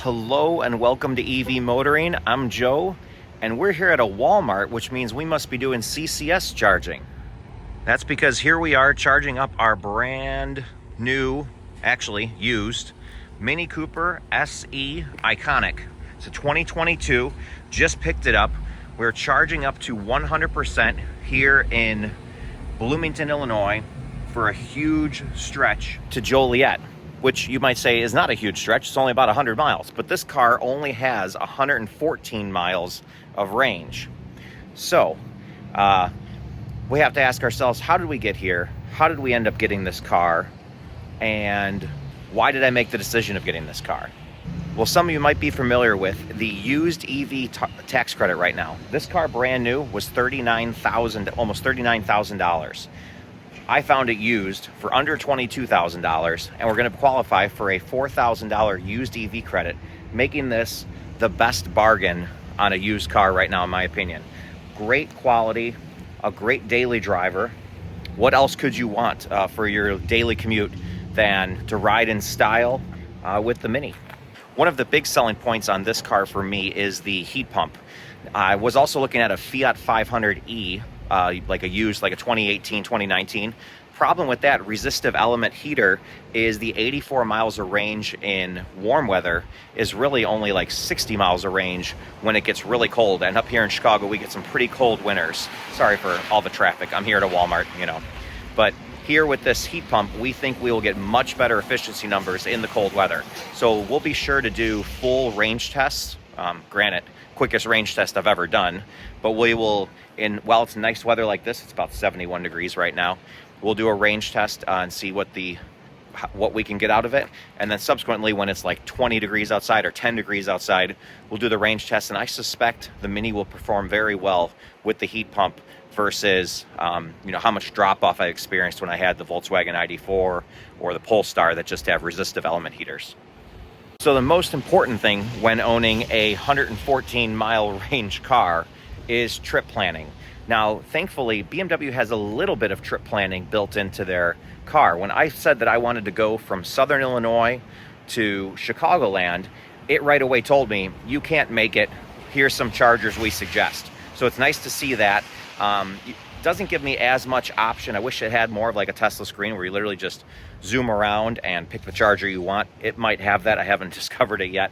Hello and welcome to EV Motoring. I'm Joe, and we're here at a Walmart, which means we must be doing CCS charging. That's because here we are charging up our brand new, actually used, Mini Cooper SE Iconic. It's a 2022, just picked it up. We're charging up to 100% here in Bloomington, Illinois for a huge stretch to Joliet, which you might say is not a huge stretch. It's only about 100 miles, but this car only has 114 miles of range. So we have to ask ourselves, how did we get here? How did we end up getting this car? And why did I make the decision of getting this car? Well, some of you might be familiar with the used EV tax credit right now. This car brand new was $39,000, almost $39,000. I found it used for under $22,000, and we're going to qualify for a $4,000 used EV credit, making this the best bargain on a used car right now, in my opinion. Great quality, a great daily driver. What else could you want for your daily commute than to ride in style with the Mini? One of the big selling points on this car for me is the heat pump. I was also looking at a Fiat 500e, like a 2018, 2019. Problem with that resistive element heater is the 84 miles of range in warm weather is really only like 60 miles of range when it gets really cold. And up here in Chicago, we get some pretty cold winters. Sorry for all the traffic. I'm here at a Walmart, But here with this heat pump, we think we will get much better efficiency numbers in the cold weather. So we'll be sure to do full range tests. Granted, quickest range test I've ever done, but we will, while it's nice weather like this, it's about 71 degrees right now, we'll do a range test and see what we can get out of it. And then subsequently, when it's like 20 degrees outside or 10 degrees outside, we'll do the range test. And I suspect the Mini will perform very well with the heat pump versus how much drop-off I experienced when I had the Volkswagen ID4 or the Polestar that just have resistive element heaters. So the most important thing when owning a 114-mile range car is trip planning. Now, thankfully, BMW has a little bit of trip planning built into their car. When I said that I wanted to go from Southern Illinois to Chicagoland, it right away told me, you can't make it. Here's some chargers we suggest. So it's nice to see that. It doesn't give me as much option. I wish it had more of like a Tesla screen where you literally just zoom around and pick the charger you want. It might have that. I haven't discovered it yet.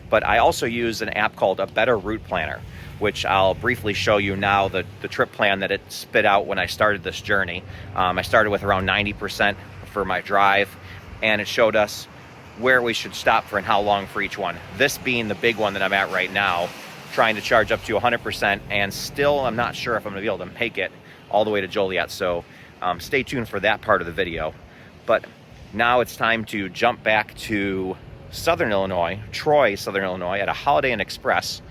But I also use an app called A Better Route Planner, which I'll briefly show you now, the trip plan that it spit out when I started this journey. I started with around 90% for my drive, and it showed us where we should stop for and how long for each one. This being the big one that I'm at right now, trying to charge up to 100%, and still I'm not sure if I'm gonna be able to make it all the way to Joliet. So stay tuned for that part of the video. But now it's time to jump back to Southern Illinois, Troy, Southern Illinois, at a Holiday Inn Express.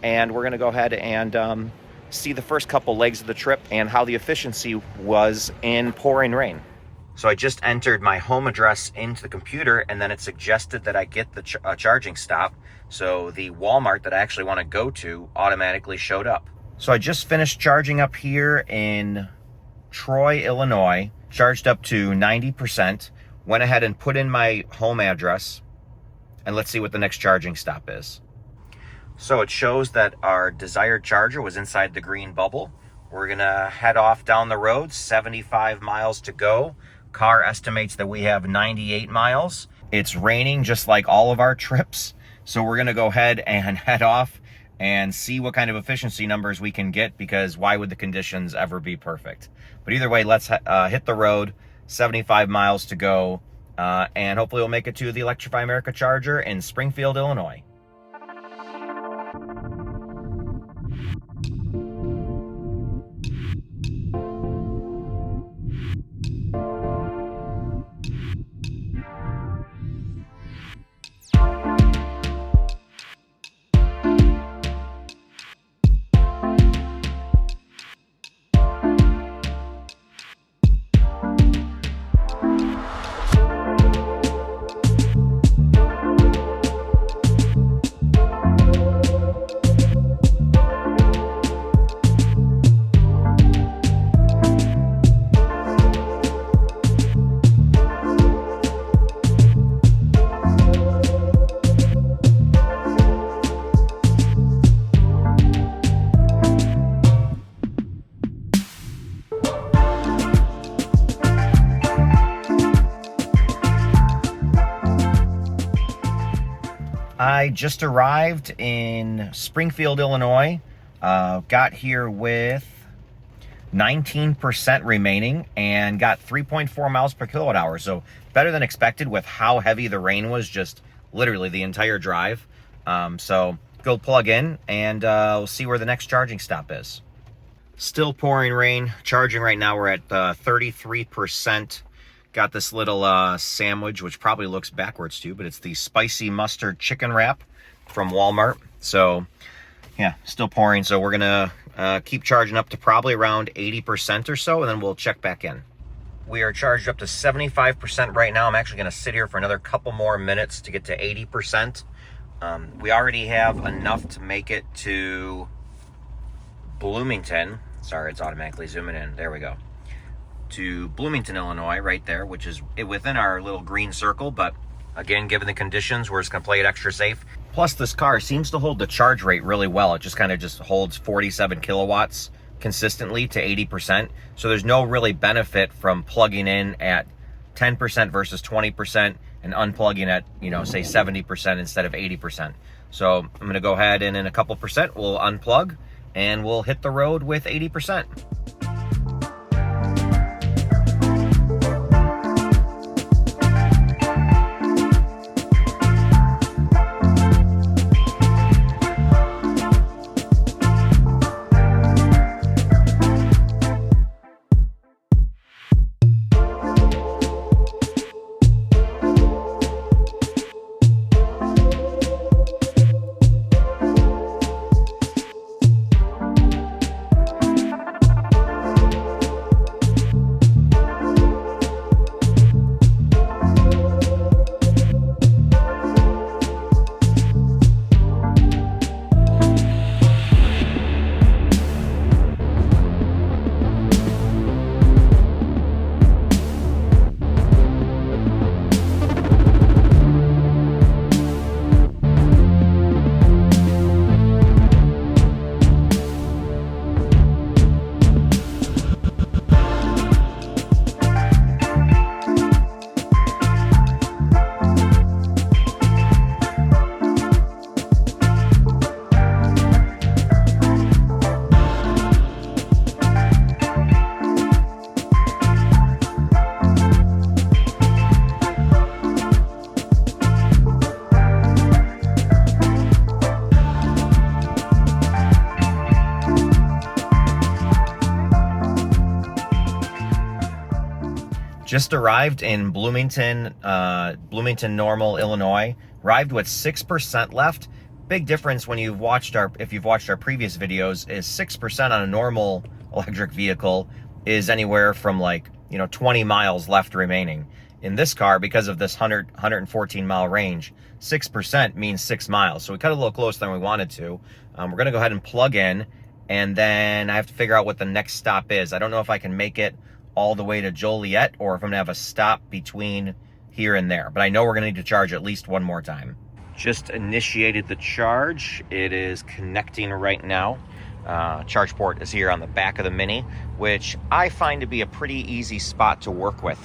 And we're gonna go ahead and see the first couple legs of the trip and how the efficiency was in pouring rain. So I just entered my home address into the computer, and then it suggested that I get the charging stop. So the Walmart that I actually want to go to automatically showed up. So I just finished charging up here in Troy, Illinois, charged up to 90%, went ahead and put in my home address, and let's see what the next charging stop is. So it shows that our desired charger was inside the green bubble. We're gonna head off down the road, 75 miles to go. Car estimates that we have 98 miles. It's raining just like all of our trips. So we're gonna go ahead and head off and see what kind of efficiency numbers we can get, because why would the conditions ever be perfect? But either way, let's hit the road, 75 miles to go, and hopefully we'll make it to the Electrify America charger in Springfield, Illinois. I just arrived in Springfield, Illinois. Got here with 19% remaining and got 3.4 miles per kilowatt hour. So better than expected with how heavy the rain was, just literally the entire drive. So go plug in and we'll see where the next charging stop is. Still pouring rain. Charging right now, we're at 33%. Got this little sandwich, which probably looks backwards too, but it's the spicy mustard chicken wrap from Walmart. So yeah, still pouring. So we're gonna keep charging up to probably around 80% or so, and then we'll check back in. We are charged up to 75% right now. I'm actually gonna sit here for another couple more minutes to get to 80%. We already have enough to make it to Bloomington. Sorry, it's automatically zooming in. There we go. To Bloomington, Illinois, right there, which is within our little green circle. But again, given the conditions, we're just gonna play it extra safe. Plus, this car seems to hold the charge rate really well. It just kind of holds 47 kilowatts consistently to 80%. So there's no really benefit from plugging in at 10% versus 20% and unplugging at, say 70% instead of 80%. So I'm gonna go ahead and in a couple percent, we'll unplug and we'll hit the road with 80%. Just arrived in Bloomington, Normal, Illinois. Arrived with 6% left. Big difference when if you've watched our previous videos, is 6% on a normal electric vehicle is anywhere from 20 miles left remaining. In this car, because of this 114 mile range, 6% means 6 miles. So we cut a little closer than we wanted to. We're gonna go ahead and plug in, and then I have to figure out what the next stop is. I don't know if I can make it all the way to Joliet or if I'm gonna have a stop between here and there, but I know we're gonna need to charge at least one more time. Just initiated the charge. It is connecting right now. Charge port is here on the back of the Mini, which I find to be a pretty easy spot to work with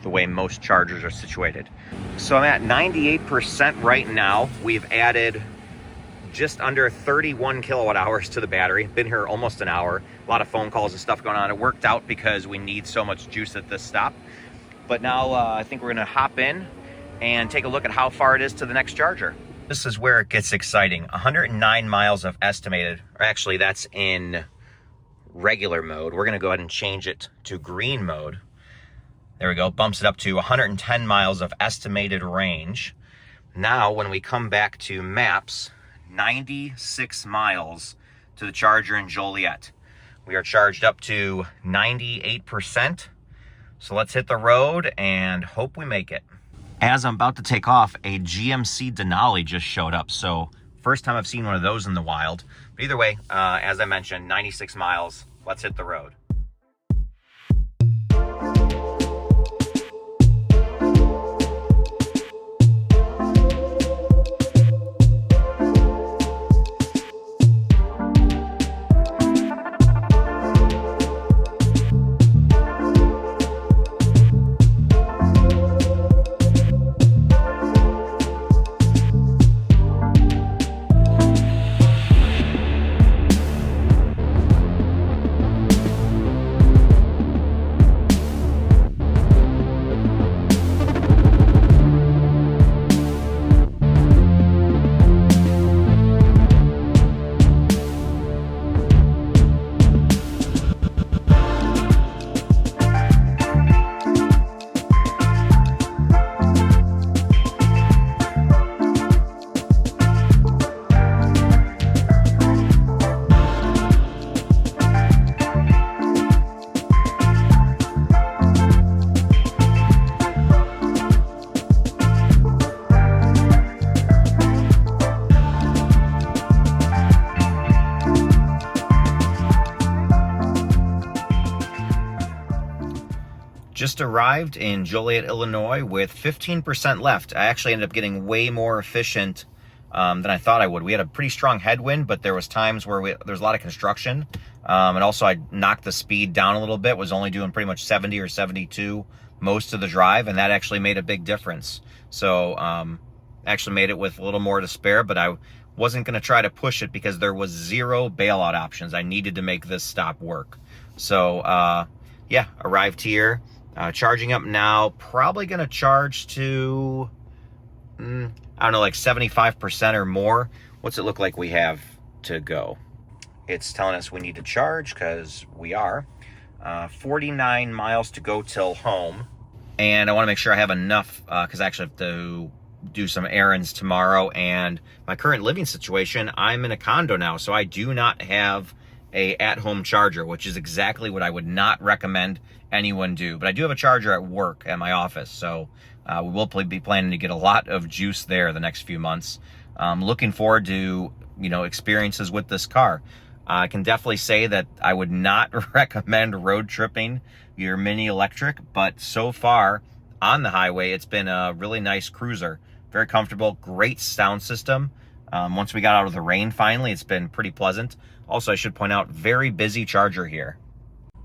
the way most chargers are situated. So I'm at 98% right now. We've added just under 31 kilowatt hours to the battery. Been here almost an hour. A lot of phone calls and stuff going on. It worked out because we need so much juice at this stop. But now I think we're gonna hop in and take a look at how far it is to the next charger. This is where it gets exciting. 109 miles of estimated, or actually that's in regular mode. We're gonna go ahead and change it to green mode. There we go, bumps it up to 110 miles of estimated range. Now, when we come back to maps, 96 miles to the charger in Joliet. We are charged up to 98%. So let's hit the road and hope we make it. As I'm about to take off, a GMC Denali just showed up. So first time I've seen one of those in the wild. But either way, as I mentioned, 96 miles. Let's hit the road. Just arrived in Joliet, Illinois with 15% left. I actually ended up getting way more efficient than I thought I would. We had a pretty strong headwind, but there was times where there was a lot of construction. And also I knocked the speed down a little bit, was only doing pretty much 70 or 72 most of the drive, and that actually made a big difference. So actually made it with a little more to spare, but I wasn't going to try to push it because there was 0 bailout options. I needed to make this stop work. So yeah, arrived here, charging up now, probably going to charge to, I don't know, like 75% or more. What's it look like we have to go? It's telling us we need to charge because we are. 49 miles to go till home. And I want to make sure I have enough because I actually have to do some errands tomorrow. And my current living situation, I'm in a condo now, so I do not have a at-home charger, which is exactly what I would not recommend anyone do. But I do have a charger at work at my office, so we will be planning to get a lot of juice there the next few months. Looking forward to, experiences with this car. I can definitely say that I would not recommend road tripping your Mini Electric, but so far on the highway, it's been a really nice cruiser. Very comfortable, great sound system. Once we got out of the rain finally, it's been pretty pleasant. Also, I should point out, very busy charger here.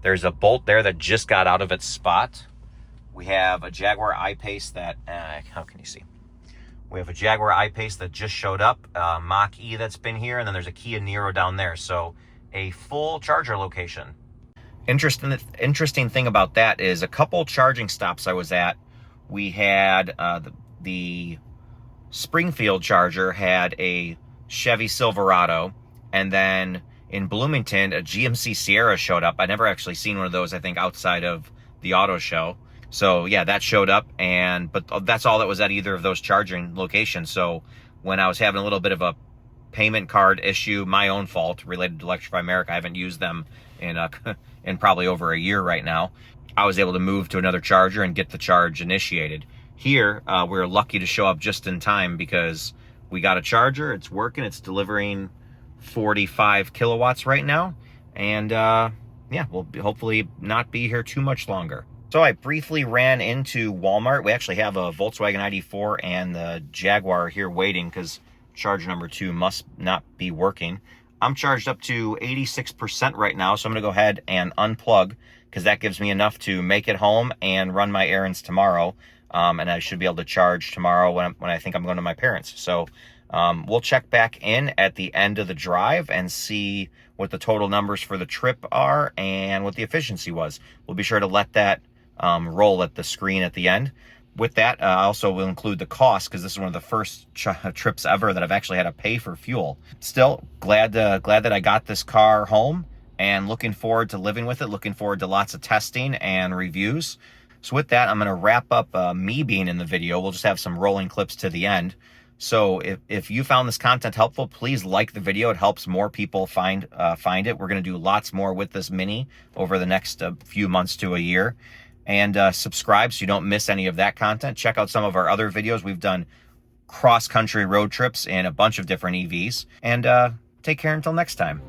There's a Bolt there that just got out of its spot. We have a Jaguar I-Pace that, how can you see? We have a Jaguar I-Pace that just showed up, Mach-E that's been here, and then there's a Kia Niro down there. So a full charger location. Interesting thing about that is a couple charging stops I was at, we had the Springfield charger had a Chevy Silverado, and then in Bloomington, a GMC Sierra showed up. I'd never actually seen one of those, I think, outside of the auto show. So yeah, that showed up, but that's all that was at either of those charging locations. So when I was having a little bit of a payment card issue, my own fault, related to Electrify America, I haven't used them in probably over a year right now, I was able to move to another charger and get the charge initiated. Here, we're lucky to show up just in time because we got a charger, it's working, it's delivering 45 kilowatts right now, and yeah, we'll hopefully not be here too much longer. So I briefly ran into Walmart. We actually have a Volkswagen ID4 and the Jaguar here waiting because charger number 2 must not be working. I'm charged up to 86% right now, so I'm going to go ahead and unplug because that gives me enough to make it home and run my errands tomorrow. And I should be able to charge tomorrow when I think I'm going to my parents. So we'll check back in at the end of the drive and see what the total numbers for the trip are and what the efficiency was. We'll be sure to let that roll at the screen at the end. With that, I also will include the cost because this is one of the first trips ever that I've actually had to pay for fuel. Still, glad that I got this car home and looking forward to living with it, looking forward to lots of testing and reviews. So with that, I'm going to wrap up me being in the video. We'll just have some rolling clips to the end. So if you found this content helpful, please like the video. It helps more people find it. We're going to do lots more with this Mini over the next few months to a year. And subscribe so you don't miss any of that content. Check out some of our other videos. We've done cross-country road trips in a bunch of different EVs. And take care until next time.